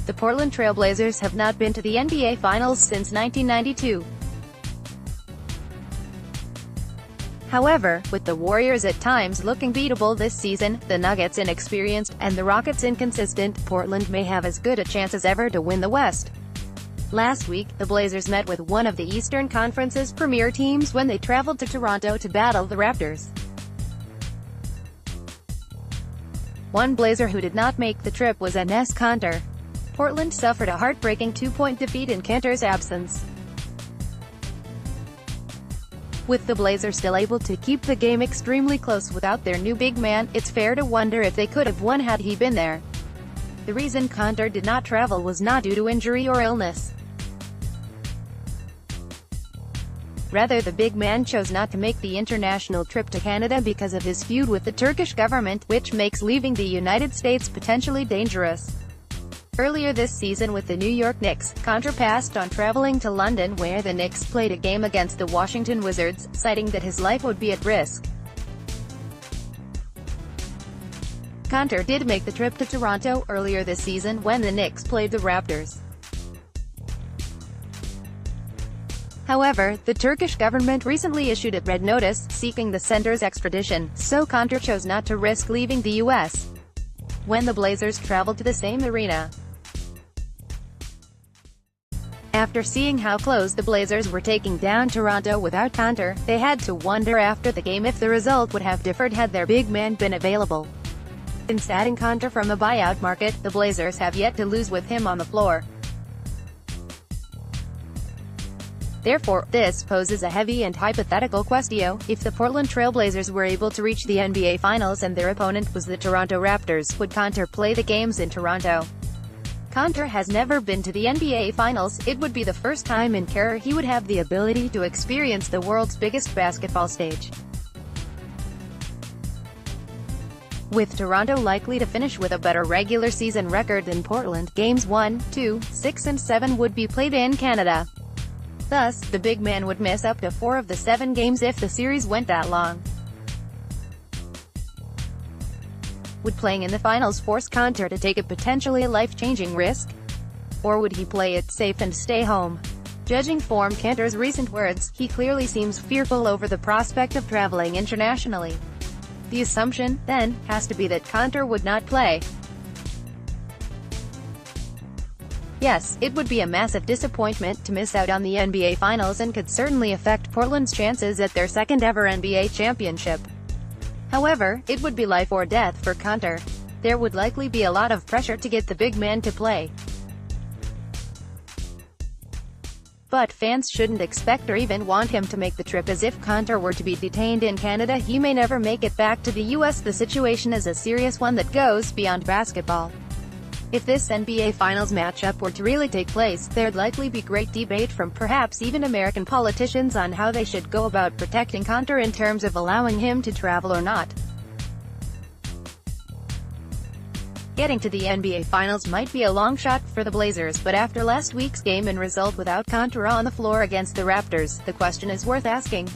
The Portland Trail Blazers have not been to the NBA Finals since 1992. However, with the Warriors at times looking beatable this season, the Nuggets inexperienced, and the Rockets inconsistent, Portland may have as good a chance as ever to win the West. Last week, the Blazers met with one of the Eastern Conference's premier teams when they traveled to Toronto to battle the Raptors. One Blazer who did not make the trip was Enes Kanter. Portland suffered a heartbreaking 2-point defeat in Kanter's absence. With the Blazers still able to keep the game extremely close without their new big man, it's fair to wonder if they could have won had he been there. The reason Kanter did not travel was not due to injury or illness. Rather, the big man chose not to make the international trip to Canada because of his feud with the Turkish government, which makes leaving the United States potentially dangerous. Earlier this season with the New York Knicks, Kanter passed on traveling to London where the Knicks played a game against the Washington Wizards, citing that his life would be at risk. Kanter did make the trip to Toronto earlier this season when the Knicks played the Raptors. However, the Turkish government recently issued a red notice, seeking the center's extradition, so Kanter chose not to risk leaving the U.S. when the Blazers traveled to the same arena. After seeing how close the Blazers were taking down Toronto without Kanter, they had to wonder after the game if the result would have differed had their big man been available. Since adding Kanter from the buyout market, the Blazers have yet to lose with him on the floor. Therefore, this poses a heavy and hypothetical question: if the Portland Trail Blazers were able to reach the NBA Finals and their opponent was the Toronto Raptors, would Kanter play the games in Toronto? Kanter has never been to the NBA Finals. It would be the first time in career he would have the ability to experience the world's biggest basketball stage. With Toronto likely to finish with a better regular season record than Portland, games 1, 2, 6 and 7 would be played in Canada. Thus, the big man would miss up to 4 of the 7 games if the series went that long. Would playing in the finals force Kanter to take a potentially life-changing risk? Or would he play it safe and stay home? Judging from Kanter's recent words, he clearly seems fearful over the prospect of traveling internationally. The assumption, then, has to be that Kanter would not play. Yes, it would be a massive disappointment to miss out on the NBA Finals and could certainly affect Portland's chances at their second-ever NBA championship. However, it would be life or death for Kanter. There would likely be a lot of pressure to get the big man to play. But fans shouldn't expect or even want him to make the trip, as if Kanter were to be detained in Canada he may never make it back to the US. The situation is a serious one that goes beyond basketball. If this NBA Finals matchup were to really take place, there'd likely be great debate from perhaps even American politicians on how they should go about protecting Kanter in terms of allowing him to travel or not. Getting to the NBA Finals might be a long shot for the Blazers, but after last week's game and result without Kanter on the floor against the Raptors, the question is worth asking.